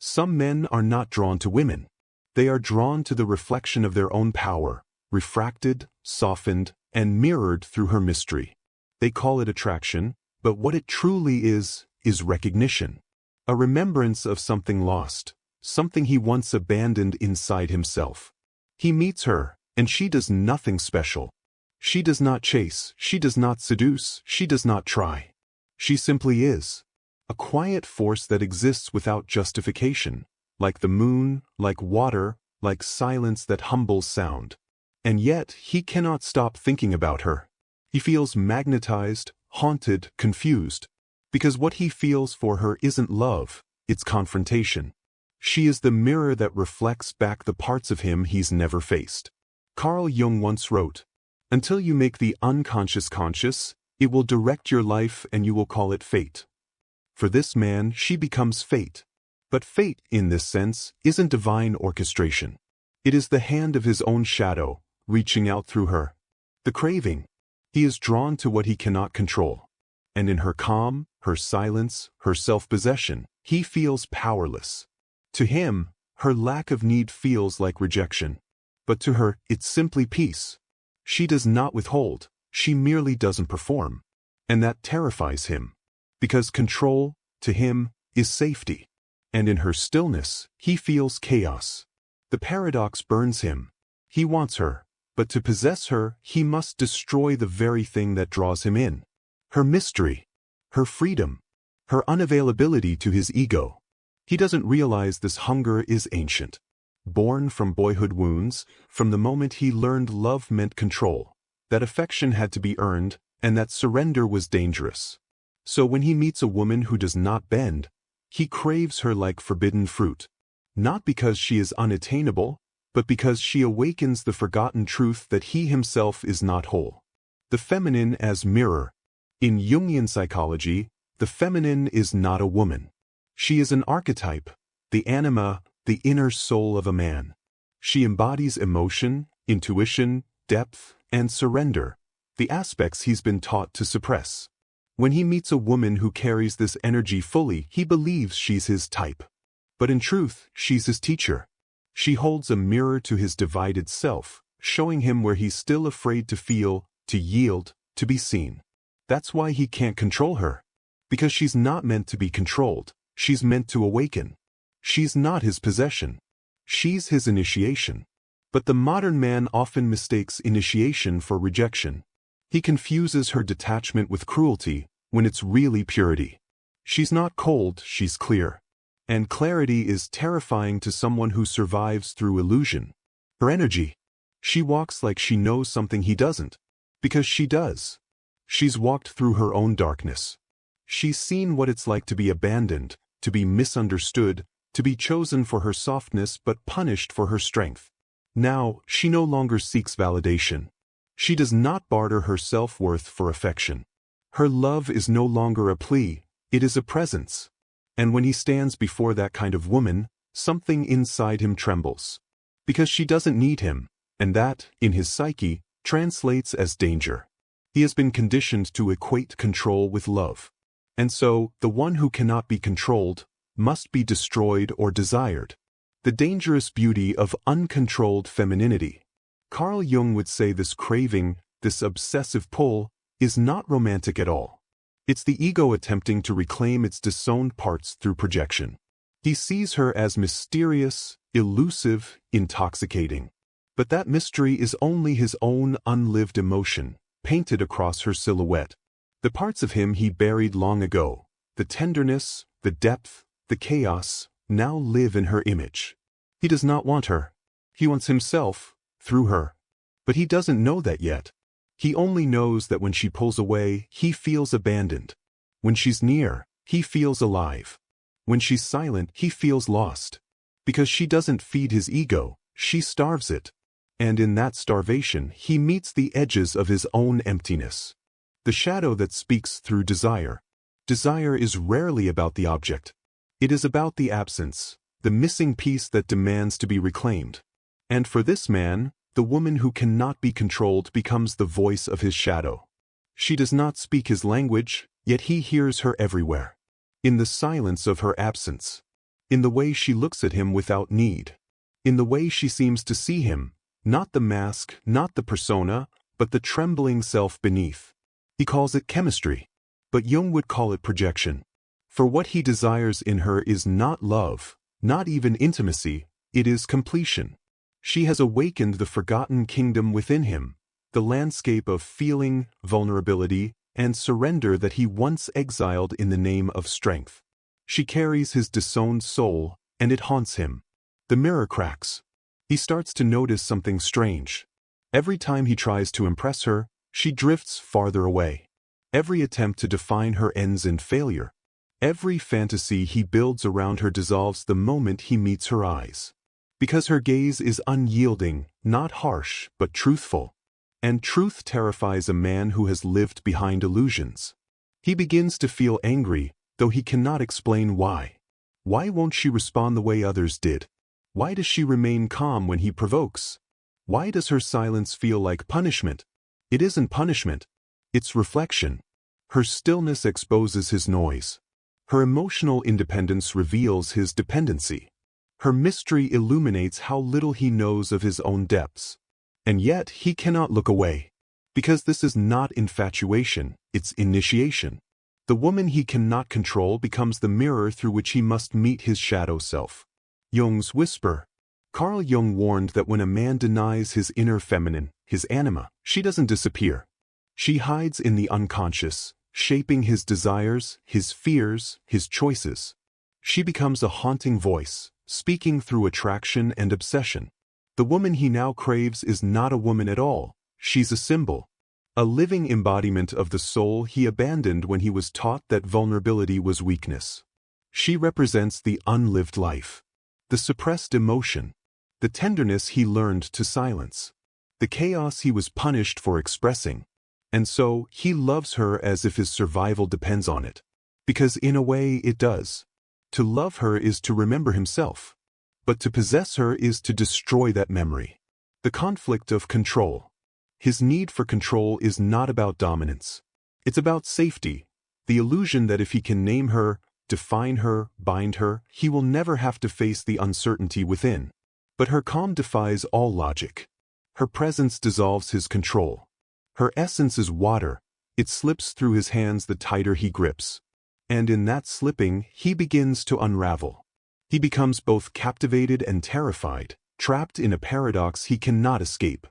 Some men are not drawn to women. They are drawn to the reflection of their own power, refracted, softened, and mirrored through her mystery. They call it attraction, but what it truly is recognition. A remembrance of something lost, something he once abandoned inside himself. He meets her, and she does nothing special. She does not chase, she does not seduce, she does not try. She simply is. A quiet force that exists without justification, like the moon, like water, like silence that humbles sound. And yet, he cannot stop thinking about her. He feels magnetized, haunted, confused. Because what he feels for her isn't love, it's confrontation. She is the mirror that reflects back the parts of him he's never faced. Carl Jung once wrote, "Until you make the unconscious conscious, it will direct your life and you will call it fate." For this man, she becomes fate. But fate, in this sense, isn't divine orchestration. It is the hand of his own shadow, reaching out through her. The craving. He is drawn to what he cannot control. And in her calm, her silence, her self-possession, he feels powerless. To him, her lack of need feels like rejection. But to her, it's simply peace. She does not withhold, she merely doesn't perform. And that terrifies him. Because control, to him, is safety. And in her stillness, he feels chaos. The paradox burns him. He wants her, but to possess her, he must destroy the very thing that draws him in. Her mystery, her freedom, her unavailability to his ego. He doesn't realize this hunger is ancient. Born from boyhood wounds, from the moment he learned love meant control, that affection had to be earned, and that surrender was dangerous. So when he meets a woman who does not bend, he craves her like forbidden fruit. Not because she is unattainable, but because she awakens the forgotten truth that he himself is not whole. The feminine as mirror. In Jungian psychology, the feminine is not a woman. She is an archetype, the anima, the inner soul of a man. She embodies emotion, intuition, depth, and surrender, the aspects he's been taught to suppress. When he meets a woman who carries this energy fully, he believes she's his type. But in truth, she's his teacher. She holds a mirror to his divided self, showing him where he's still afraid to feel, to yield, to be seen. That's why he can't control her. Because she's not meant to be controlled, she's meant to awaken. She's not his possession. She's his initiation. But the modern man often mistakes initiation for rejection. He confuses her detachment with cruelty, when it's really purity. She's not cold, she's clear. And clarity is terrifying to someone who survives through illusion. Her energy. She walks like she knows something he doesn't. Because she does. She's walked through her own darkness. She's seen what it's like to be abandoned, to be misunderstood, to be chosen for her softness but punished for her strength. Now, she no longer seeks validation. She does not barter her self-worth for affection. Her love is no longer a plea, it is a presence. And when he stands before that kind of woman, something inside him trembles. Because she doesn't need him, and that, in his psyche, translates as danger. He has been conditioned to equate control with love. And so, the one who cannot be controlled must be destroyed or desired. The dangerous beauty of uncontrolled femininity. Carl Jung would say this craving, this obsessive pull, is not romantic at all. It's the ego attempting to reclaim its disowned parts through projection. He sees her as mysterious, elusive, intoxicating. But that mystery is only his own unlived emotion, painted across her silhouette. The parts of him he buried long ago, the tenderness, the depth, the chaos, now live in her image. He does not want her. He wants himself, through her. But he doesn't know that yet. He only knows that when she pulls away, he feels abandoned. When she's near, he feels alive. When she's silent, he feels lost. Because she doesn't feed his ego, she starves it. And in that starvation, he meets the edges of his own emptiness. The shadow that speaks through desire. Desire is rarely about the object. It is about the absence, the missing piece that demands to be reclaimed. And for this man, the woman who cannot be controlled becomes the voice of his shadow. She does not speak his language, yet he hears her everywhere. In the silence of her absence. in the way she looks at him without need, in the way she seems to see him, not the mask, not the persona, but the trembling self beneath. He calls it chemistry, but Jung would call it projection. For what he desires in her is not love, not even intimacy, it is completion. She has awakened the forgotten kingdom within him, the landscape of feeling, vulnerability, and surrender that he once exiled in the name of strength. She carries his disowned soul, and it haunts him. The mirror cracks. He starts to notice something strange. Every time he tries to impress her, she drifts farther away. Every attempt to define her ends in failure. Every fantasy he builds around her dissolves the moment he meets her eyes. Because her gaze is unyielding, not harsh, but truthful. And truth terrifies a man who has lived behind illusions. He begins to feel angry, though he cannot explain why. Why won't she respond the way others did? Why does she remain calm when he provokes? Why does her silence feel like punishment? It isn't punishment. It's reflection. Her stillness exposes his noise. Her emotional independence reveals his dependency. Her mystery illuminates how little he knows of his own depths. And yet he cannot look away. Because this is not infatuation, it's initiation. The woman he cannot control becomes the mirror through which he must meet his shadow self. Jung's whisper. Carl Jung warned that when a man denies his inner feminine, his anima, she doesn't disappear. She hides in the unconscious, shaping his desires, his fears, his choices. She becomes a haunting voice, speaking through attraction and obsession. The woman he now craves is not a woman at all, she's a symbol. A living embodiment of the soul he abandoned when he was taught that vulnerability was weakness. She represents the unlived life, the suppressed emotion, the tenderness he learned to silence, the chaos he was punished for expressing. And so, he loves her as if his survival depends on it. Because in a way it does. To love her is to remember himself. But to possess her is to destroy that memory. The conflict of control. His need for control is not about dominance. It's about safety, the illusion that if he can name her, define her, bind her, he will never have to face the uncertainty within. But her calm defies all logic. Her presence dissolves his control. Her essence is water, it slips through his hands the tighter he grips. And in that slipping, he begins to unravel. He becomes both captivated and terrified, trapped in a paradox he cannot escape.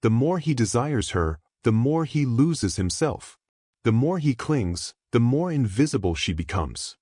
The more he desires her, the more he loses himself. The more he clings, the more invisible she becomes.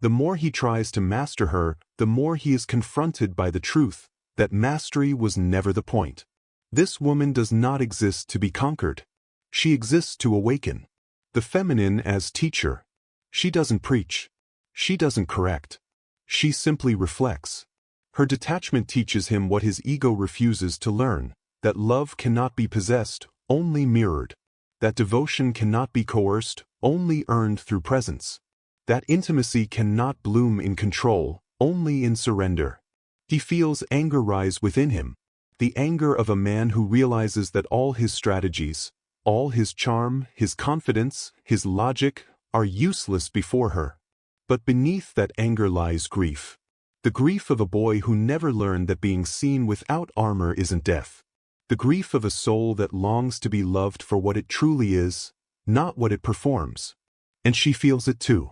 The more he tries to master her, the more he is confronted by the truth that mastery was never the point. This woman does not exist to be conquered. She exists to awaken. The feminine as teacher. She doesn't preach. She doesn't correct. She simply reflects. Her detachment teaches him what his ego refuses to learn, that love cannot be possessed, only mirrored. That devotion cannot be coerced, only earned through presence. That intimacy cannot bloom in control, only in surrender. He feels anger rise within him, the anger of a man who realizes that all his strategies, all his charm, his confidence, his logic, are useless before her. But beneath that anger lies grief. The grief of a boy who never learned that being seen without armor isn't death. The grief of a soul that longs to be loved for what it truly is, not what it performs. And she feels it too.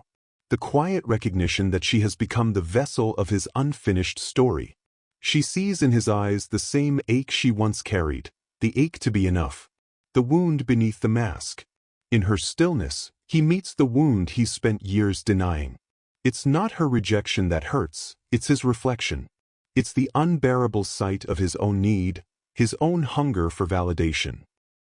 The quiet recognition that she has become the vessel of his unfinished story. She sees in his eyes the same ache she once carried, the ache to be enough. The wound beneath the mask. In her stillness, he meets the wound he spent years denying. It's not her rejection that hurts, it's his reflection. It's the unbearable sight of his own need, his own hunger for validation.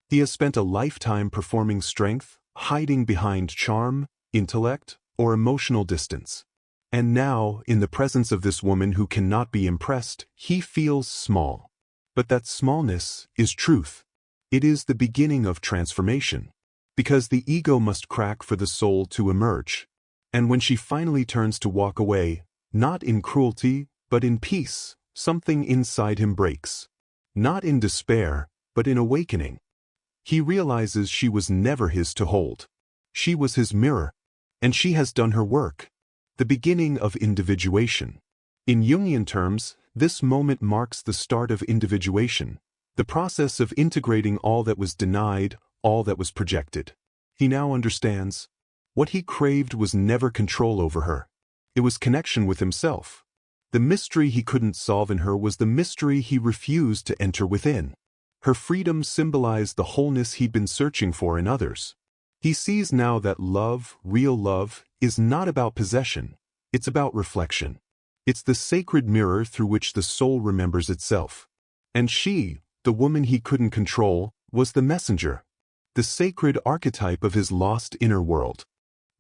He has spent a lifetime performing strength, hiding behind charm, intellect, or emotional distance. And now, in the presence of this woman who cannot be impressed, he feels small. But that smallness is truth. It is the beginning of transformation. Because the ego must crack for the soul to emerge. And when she finally turns to walk away, not in cruelty, but in peace, something inside him breaks. Not in despair, but in awakening. He realizes she was never his to hold. She was his mirror. And she has done her work. The beginning of individuation. In Jungian terms, this moment marks the start of individuation, the process of integrating all that was denied, all that was projected. He now understands. What he craved was never control over her. It was connection with himself. The mystery he couldn't solve in her was the mystery he refused to enter within. Her freedom symbolized the wholeness he'd been searching for in others. He sees now that love, real love, is not about possession. It's about reflection. It's the sacred mirror through which the soul remembers itself. And she, the woman he couldn't control, was the messenger, the sacred archetype of his lost inner world.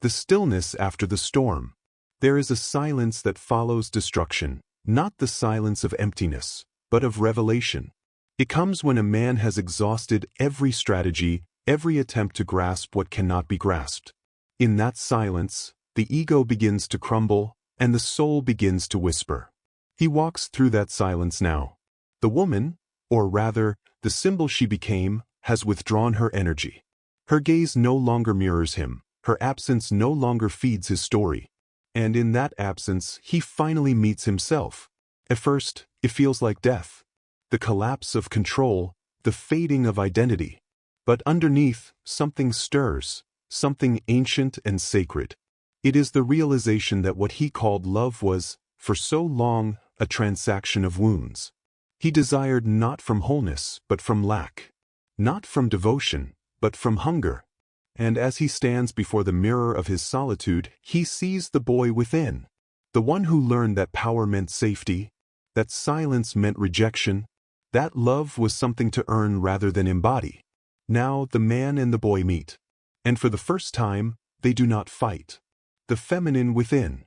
The stillness after the storm. There is a silence that follows destruction, not the silence of emptiness, but of revelation. It comes when a man has exhausted every strategy, every attempt to grasp what cannot be grasped. In that silence, the ego begins to crumble, and the soul begins to whisper. He walks through that silence now. The woman, or rather, the symbol she became, has withdrawn her energy. Her gaze no longer mirrors him, her absence no longer feeds his story. And in that absence, he finally meets himself. At first, it feels like death. The collapse of control, the fading of identity. But underneath, something stirs, something ancient and sacred. It is the realization that what he called love was, for so long, a transaction of wounds. He desired not from wholeness, but from lack. Not from devotion, but from hunger. And as he stands before the mirror of his solitude, he sees the boy within. The one who learned that power meant safety, that silence meant rejection, that love was something to earn rather than embody. Now the man and the boy meet. And for the first time, they do not fight. The feminine within.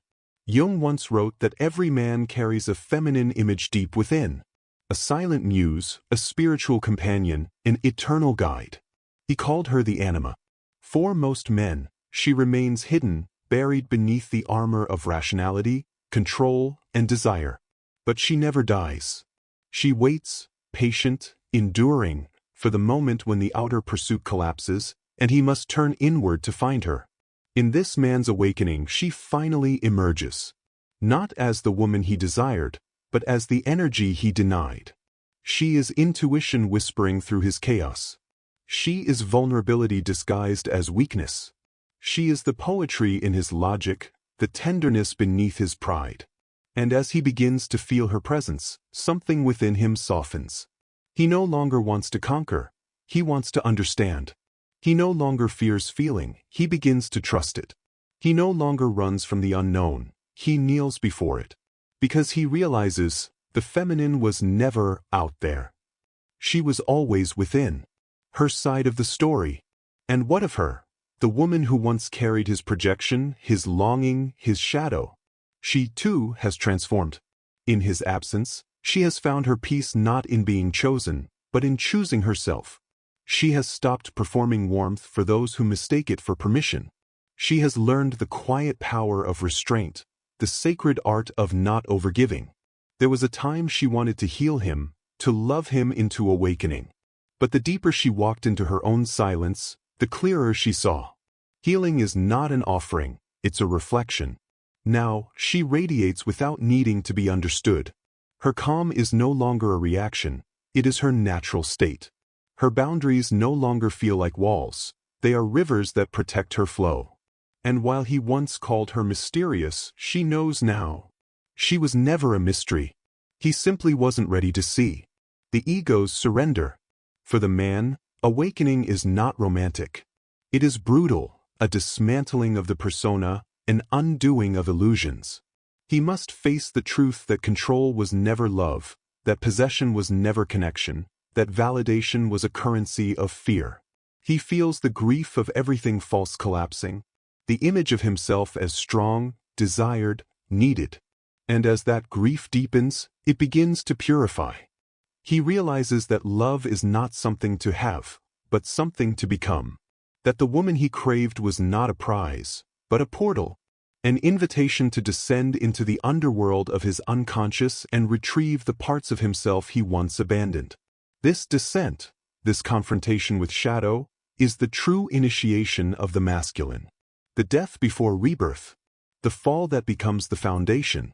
Jung once wrote that every man carries a feminine image deep within. A silent muse, a spiritual companion, an eternal guide. He called her the Anima. For most men, she remains hidden, buried beneath the armor of rationality, control, and desire. But she never dies. She waits, patient, enduring, for the moment when the outer pursuit collapses, and he must turn inward to find her. In this man's awakening, she finally emerges. Not as the woman he desired, but as the energy he denied. She is intuition whispering through his chaos. She is vulnerability disguised as weakness. She is the poetry in his logic, the tenderness beneath his pride. And as he begins to feel her presence, something within him softens. He no longer wants to conquer, he wants to understand. He no longer fears feeling, he begins to trust it. He no longer runs from the unknown, he kneels before it. Because he realizes, the feminine was never out there. She was always within. Her side of the story. And what of her? The woman who once carried his projection, his longing, his shadow. She too has transformed. In his absence, she has found her peace not in being chosen, but in choosing herself. She has stopped performing warmth for those who mistake it for permission. She has learned the quiet power of restraint, the sacred art of not overgiving. There was a time she wanted to heal him, to love him into awakening. But the deeper she walked into her own silence, the clearer she saw. Healing is not an offering, it's a reflection. Now, she radiates without needing to be understood. Her calm is no longer a reaction, it is her natural state. Her boundaries no longer feel like walls, they are rivers that protect her flow. And while he once called her mysterious, she knows now. She was never a mystery. He simply wasn't ready to see. The ego's surrender. For the man, awakening is not romantic. It is brutal, a dismantling of the persona, an undoing of illusions. He must face the truth that control was never love, that possession was never connection, that validation was a currency of fear. He feels the grief of everything false collapsing, the image of himself as strong, desired, needed. And as that grief deepens, it begins to purify. He realizes that love is not something to have, but something to become. That the woman he craved was not a prize, but a portal, an invitation to descend into the underworld of his unconscious and retrieve the parts of himself he once abandoned. This descent, this confrontation with shadow, is the true initiation of the masculine. The death before rebirth, the fall that becomes the foundation.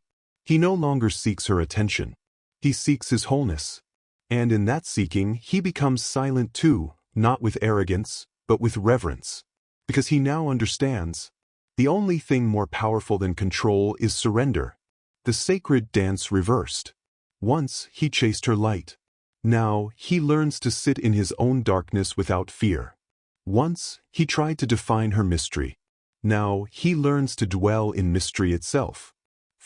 He no longer seeks her attention. He seeks his wholeness. And in that seeking, he becomes silent too, not with arrogance, but with reverence. Because he now understands. The only thing more powerful than control is surrender. The sacred dance reversed. Once he chased her light. Now he learns to sit in his own darkness without fear. Once he tried to define her mystery. Now he learns to dwell in mystery itself.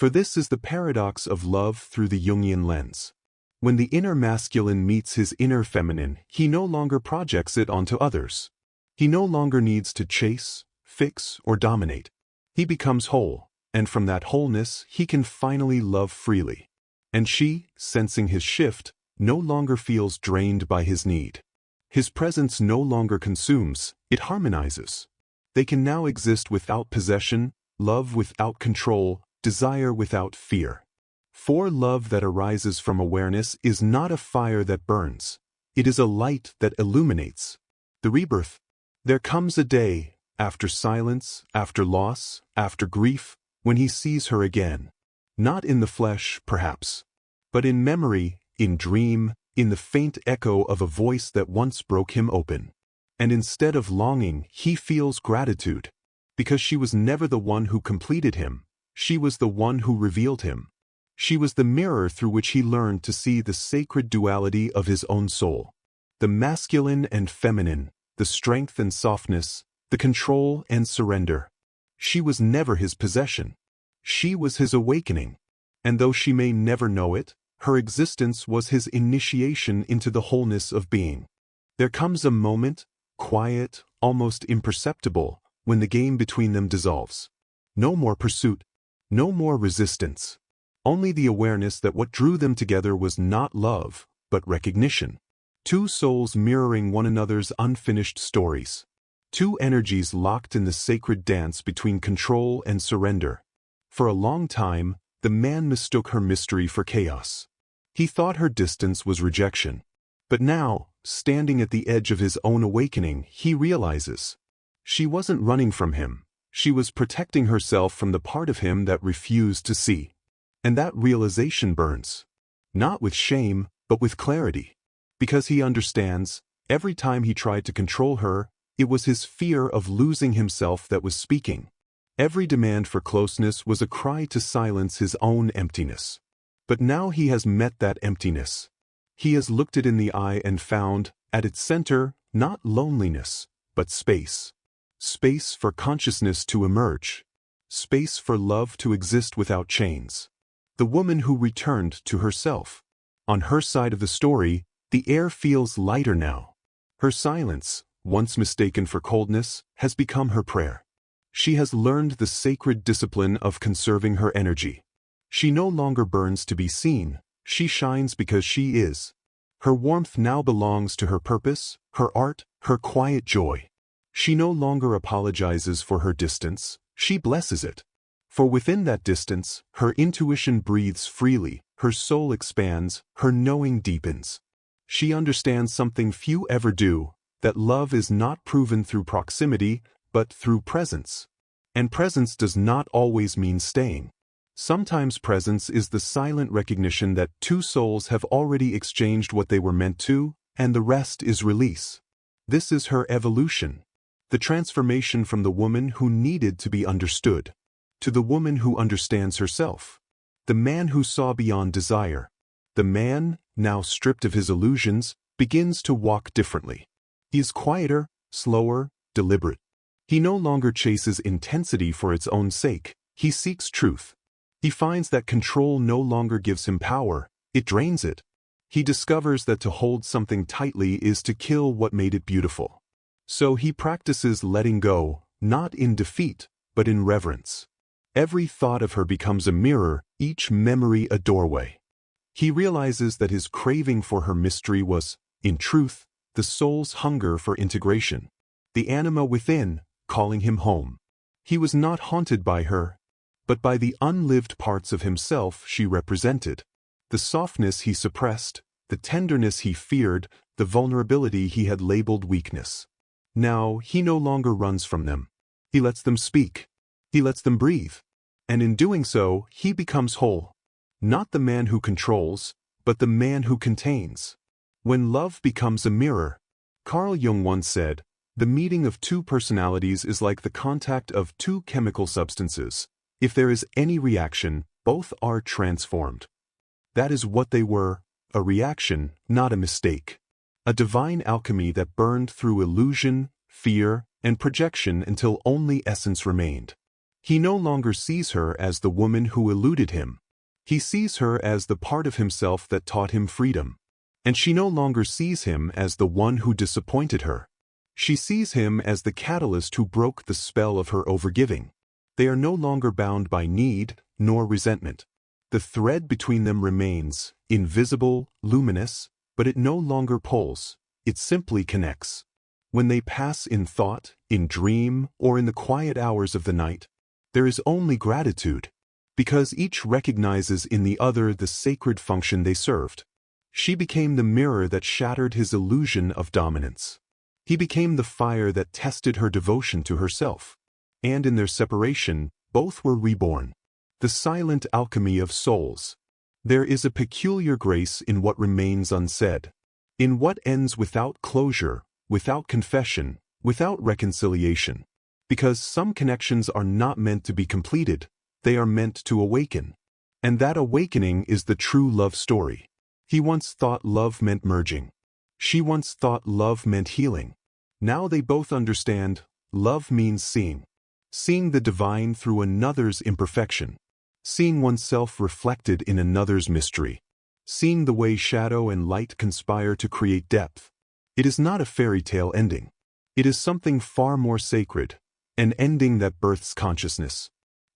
For this is the paradox of love through the Jungian lens. When the inner masculine meets his inner feminine, he no longer projects it onto others. He no longer needs to chase, fix, or dominate. He becomes whole, and from that wholeness he can finally love freely. And she, sensing his shift, no longer feels drained by his need. His presence no longer consumes, it harmonizes. They can now exist without possession, love without control, desire without fear. For love that arises from awareness is not a fire that burns. It is a light that illuminates. The rebirth. There comes a day, after silence, after loss, after grief, when he sees her again. Not in the flesh, perhaps, but in memory, in dream, in the faint echo of a voice that once broke him open. And instead of longing, he feels gratitude. Because she was never the one who completed him. She was the one who revealed him. She was the mirror through which he learned to see the sacred duality of his own soul. The masculine and feminine, the strength and softness, the control and surrender. She was never his possession. She was his awakening. And though she may never know it, her existence was his initiation into the wholeness of being. There comes a moment, quiet, almost imperceptible, when the game between them dissolves. No more pursuit. No more resistance. Only the awareness that what drew them together was not love, but recognition. Two souls mirroring one another's unfinished stories. Two energies locked in the sacred dance between control and surrender. For a long time, the man mistook her mystery for chaos. He thought her distance was rejection. But now, standing at the edge of his own awakening, he realizes. She wasn't running from him. She was protecting herself from the part of him that refused to see. And that realization burns. Not with shame, but with clarity. Because he understands, every time he tried to control her, it was his fear of losing himself that was speaking. Every demand for closeness was a cry to silence his own emptiness. But now he has met that emptiness. He has looked it in the eye and found, at its center, not loneliness, but space. Space for consciousness to emerge. Space for love to exist without chains. The woman who returned to herself. On her side of the story, the air feels lighter now. Her silence, once mistaken for coldness, has become her prayer. She has learned the sacred discipline of conserving her energy. She no longer burns to be seen, she shines because she is. Her warmth now belongs to her purpose, her art, her quiet joy. She no longer apologizes for her distance, she blesses it. For within that distance, her intuition breathes freely, her soul expands, her knowing deepens. She understands something few ever do, that love is not proven through proximity, but through presence. And presence does not always mean staying. Sometimes presence is the silent recognition that two souls have already exchanged what they were meant to, and the rest is release. This is her evolution. The transformation from the woman who needed to be understood, to the woman who understands herself. The man who saw beyond desire. The man, now stripped of his illusions, begins to walk differently. He is quieter, slower, deliberate. He no longer chases intensity for its own sake, he seeks truth. He finds that control no longer gives him power, it drains it. He discovers that to hold something tightly is to kill what made it beautiful. So he practices letting go, not in defeat, but in reverence. Every thought of her becomes a mirror, each memory a doorway. He realizes that his craving for her mystery was, in truth, the soul's hunger for integration. The anima within, calling him home. He was not haunted by her, but by the unlived parts of himself she represented. The softness he suppressed, the tenderness he feared, the vulnerability he had labeled weakness. Now he no longer runs from them. He lets them speak. He lets them breathe. And in doing so, he becomes whole. Not the man who controls, but the man who contains. When love becomes a mirror, Carl Jung once said, the meeting of two personalities is like the contact of two chemical substances. If there is any reaction, both are transformed. That is what they were, a reaction, not a mistake. A divine alchemy that burned through illusion, fear, and projection until only essence remained. He no longer sees her as the woman who eluded him. He sees her as the part of himself that taught him freedom. And she no longer sees him as the one who disappointed her. She sees him as the catalyst who broke the spell of her overgiving. They are no longer bound by need, nor resentment. The thread between them remains, invisible, luminous, but it no longer pulls, it simply connects. When they pass in thought, in dream, or in the quiet hours of the night, there is only gratitude, because each recognizes in the other the sacred function they served. She became the mirror that shattered his illusion of dominance. He became the fire that tested her devotion to herself. And in their separation, both were reborn. The silent alchemy of souls. There is a peculiar grace in what remains unsaid. In what ends without closure, without confession, without reconciliation. Because some connections are not meant to be completed, they are meant to awaken. And that awakening is the true love story. He once thought love meant merging. She once thought love meant healing. Now they both understand, love means seeing. Seeing the divine through another's imperfection. Seeing oneself reflected in another's mystery. Seeing the way shadow and light conspire to create depth. It is not a fairy tale ending. It is something far more sacred, an ending that births consciousness.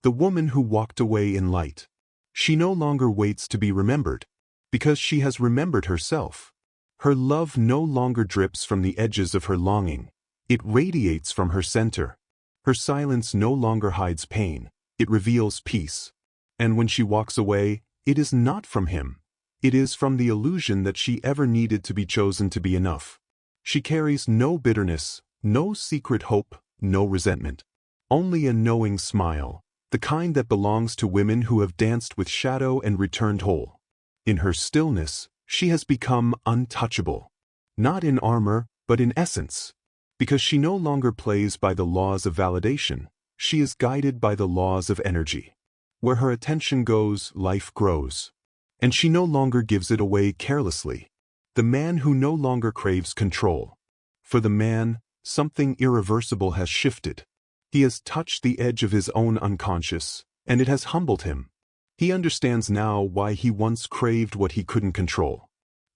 The woman who walked away in light. She no longer waits to be remembered, because she has remembered herself. Her love no longer drips from the edges of her longing. It radiates from her center. Her silence no longer hides pain. It reveals peace. And when she walks away, it is not from him. It is from the illusion that she ever needed to be chosen to be enough. She carries no bitterness, no secret hope, no resentment. Only a knowing smile, the kind that belongs to women who have danced with shadow and returned whole. In her stillness, she has become untouchable. Not in armor, but in essence. Because she no longer plays by the laws of validation, she is guided by the laws of energy. Where her attention goes, life grows. And she no longer gives it away carelessly. The man who no longer craves control. For the man, something irreversible has shifted. He has touched the edge of his own unconscious, and it has humbled him. He understands now why he once craved what he couldn't control.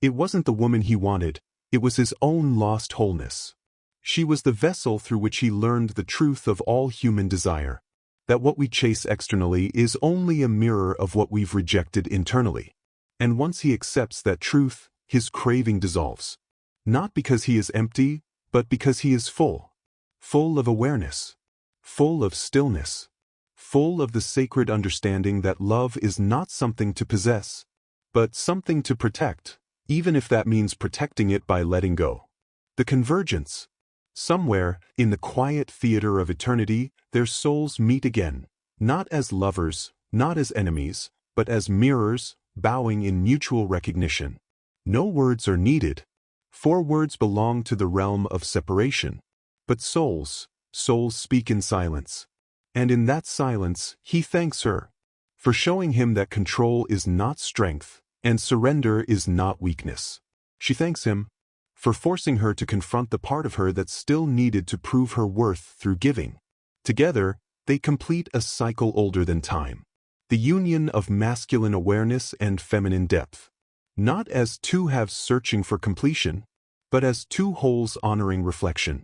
It wasn't the woman he wanted, it was his own lost wholeness. She was the vessel through which he learned the truth of all human desire. That what we chase externally is only a mirror of what we've rejected internally. And once he accepts that truth, his craving dissolves. Not because he is empty, but because he is full. Full of awareness. Full of stillness. Full of the sacred understanding that love is not something to possess, but something to protect, even if that means protecting it by letting go. The convergence. Somewhere, in the quiet theater of eternity, their souls meet again, not as lovers, not as enemies, but as mirrors, bowing in mutual recognition. No words are needed. 4 words belong to the realm of separation. But souls speak in silence. And in that silence, he thanks her for showing him that control is not strength, and surrender is not weakness. She thanks him for forcing her to confront the part of her that still needed to prove her worth through giving. Together, they complete a cycle older than time. The union of masculine awareness and feminine depth. Not as two halves searching for completion, but as two wholes honoring reflection.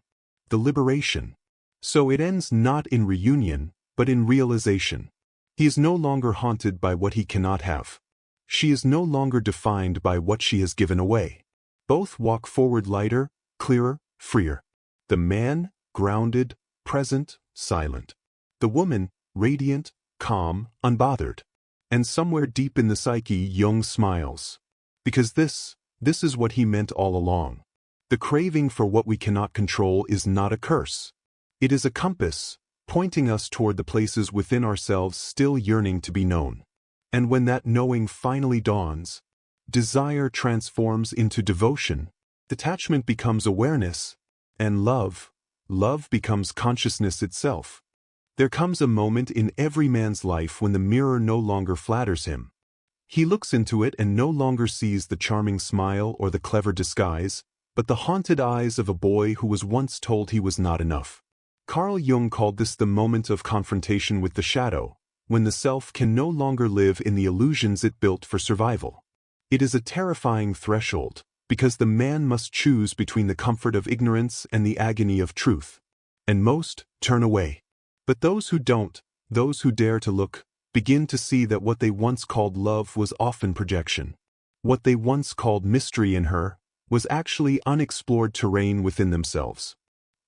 The liberation. So it ends not in reunion, but in realization. He is no longer haunted by what he cannot have. She is no longer defined by what she has given away. Both walk forward lighter, clearer, freer. The man, grounded, present, silent. The woman, radiant, calm, unbothered. And somewhere deep in the psyche, Jung smiles. Because this is what he meant all along. The craving for what we cannot control is not a curse. It is a compass, pointing us toward the places within ourselves still yearning to be known. And when that knowing finally dawns, desire transforms into devotion, detachment becomes awareness, and love becomes consciousness itself. There comes a moment in every man's life when the mirror no longer flatters him. He looks into it and no longer sees the charming smile or the clever disguise, but the haunted eyes of a boy who was once told he was not enough. Carl Jung called this the moment of confrontation with the shadow, when the self can no longer live in the illusions it built for survival. It is a terrifying threshold, because the man must choose between the comfort of ignorance and the agony of truth. And most turn away. But those who don't, those who dare to look, begin to see that what they once called love was often projection. What they once called mystery in her was actually unexplored terrain within themselves.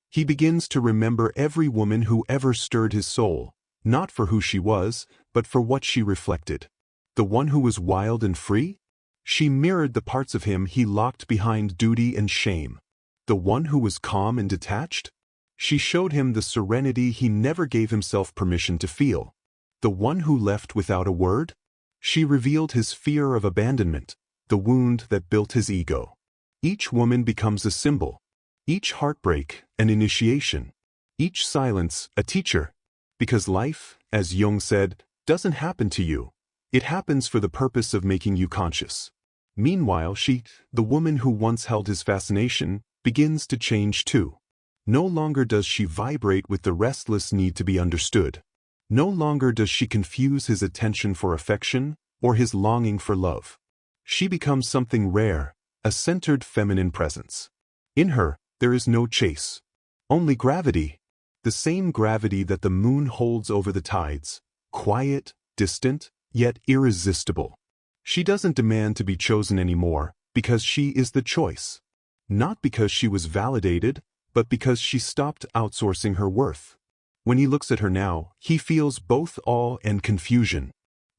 He begins to remember every woman who ever stirred his soul, not for who she was, but for what she reflected. The one who was wild and free? She mirrored the parts of him he locked behind duty and shame. The one who was calm and detached? She showed him the serenity he never gave himself permission to feel. The one who left without a word? She revealed his fear of abandonment, the wound that built his ego. Each woman becomes a symbol. Each heartbreak, an initiation. Each silence, a teacher. Because life, as Jung said, doesn't happen to you. It happens for the purpose of making you conscious. Meanwhile, she, the woman who once held his fascination, begins to change too. No longer does she vibrate with the restless need to be understood. No longer does she confuse his attention for affection or his longing for love. She becomes something rare, a centered feminine presence. In her, there is no chase. Only gravity. The same gravity that the moon holds over the tides. Quiet, distant, yet irresistible. She doesn't demand to be chosen anymore, because she is the choice. Not because she was validated, but because she stopped outsourcing her worth. When he looks at her now, he feels both awe and confusion.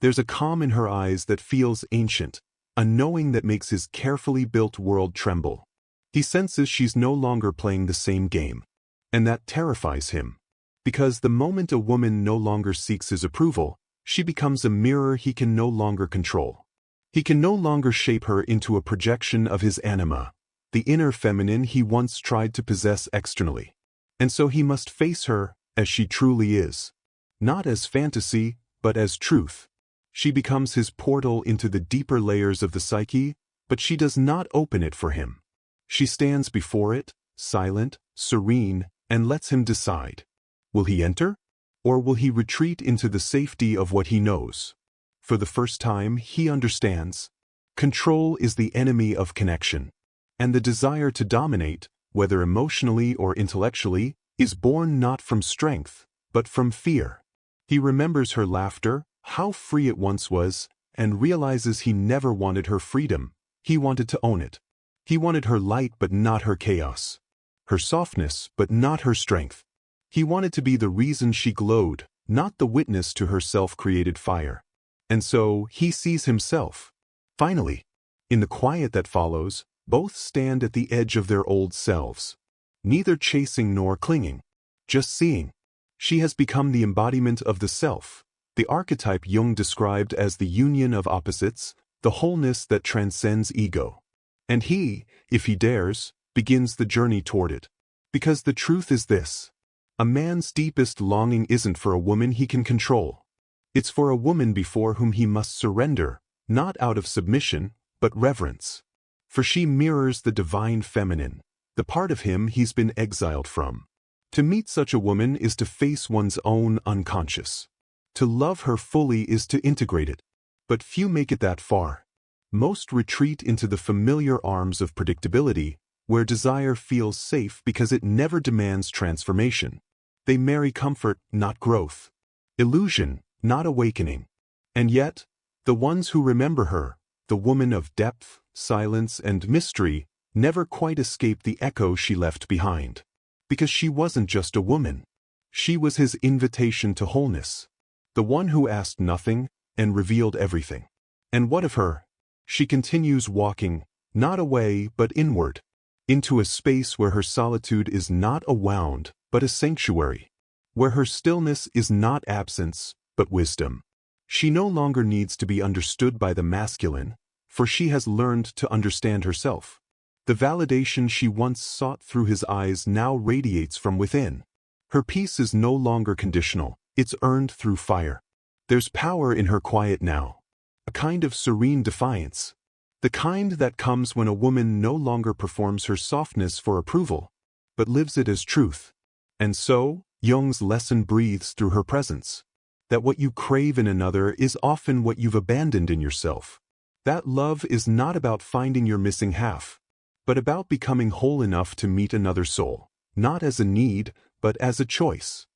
There's a calm in her eyes that feels ancient, a knowing that makes his carefully built world tremble. He senses she's no longer playing the same game. And that terrifies him. Because the moment a woman no longer seeks his approval, she becomes a mirror he can no longer control. He can no longer shape her into a projection of his anima, the inner feminine he once tried to possess externally. And so he must face her as she truly is. Not as fantasy, but as truth. She becomes his portal into the deeper layers of the psyche, but she does not open it for him. She stands before it, silent, serene, and lets him decide. Will he enter? Or will he retreat into the safety of what he knows? For the first time, he understands. Control is the enemy of connection. And the desire to dominate, whether emotionally or intellectually, is born not from strength, but from fear. He remembers her laughter, how free it once was, and realizes he never wanted her freedom. He wanted to own it. He wanted her light but not her chaos. Her softness but not her strength. He wanted to be the reason she glowed, not the witness to her self-created fire. And so he sees himself. Finally, in the quiet that follows, both stand at the edge of their old selves. Neither chasing nor clinging. Just seeing. She has become the embodiment of the self, the archetype Jung described as the union of opposites, the wholeness that transcends ego. And he, if he dares, begins the journey toward it. Because the truth is this. A man's deepest longing isn't for a woman he can control. It's for a woman before whom he must surrender, not out of submission, but reverence. For she mirrors the divine feminine, the part of him he's been exiled from. To meet such a woman is to face one's own unconscious. To love her fully is to integrate it. But few make it that far. Most retreat into the familiar arms of predictability, where desire feels safe because it never demands transformation. They marry comfort, not growth. Illusion, not awakening. And yet, the ones who remember her, the woman of depth, silence, and mystery, never quite escape the echo she left behind. Because she wasn't just a woman. She was his invitation to wholeness. The one who asked nothing and revealed everything. And what of her? She continues walking, not away but inward, into a space where her solitude is not a wound, but a sanctuary, where her stillness is not absence, but wisdom. She no longer needs to be understood by the masculine, for she has learned to understand herself. The validation she once sought through his eyes now radiates from within. Her peace is no longer conditional, it's earned through fire. There's power in her quiet now, a kind of serene defiance. The kind that comes when a woman no longer performs her softness for approval, but lives it as truth. And so, Jung's lesson breathes through her presence. That what you crave in another is often what you've abandoned in yourself. That love is not about finding your missing half, but about becoming whole enough to meet another soul, not as a need, but as a choice.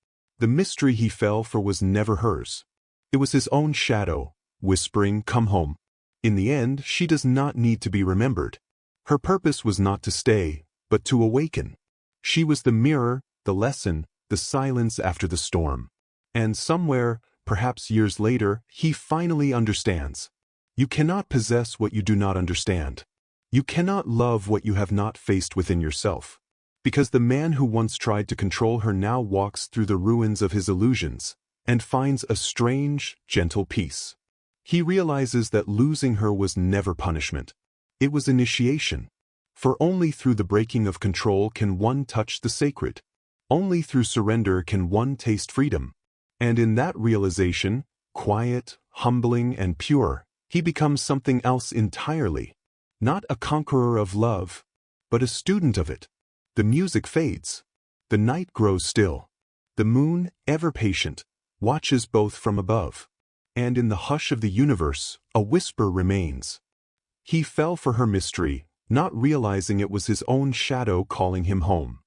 The mystery he fell for was never hers. It was his own shadow, whispering, "Come home." In the end, she does not need to be remembered. Her purpose was not to stay, but to awaken. She was the mirror, the lesson, the silence after the storm. And somewhere, perhaps years later, he finally understands. You cannot possess what you do not understand. You cannot love what you have not faced within yourself. Because the man who once tried to control her now walks through the ruins of his illusions, and finds a strange, gentle peace. He realizes that losing her was never punishment. It was initiation. For only through the breaking of control can one touch the sacred. Only through surrender can one taste freedom. And in that realization, quiet, humbling, and pure, he becomes something else entirely. Not a conqueror of love, but a student of it. The music fades. The night grows still. The moon, ever patient, watches both from above. And in the hush of the universe, a whisper remains. He fell for her mystery, not realizing it was his own shadow calling him home.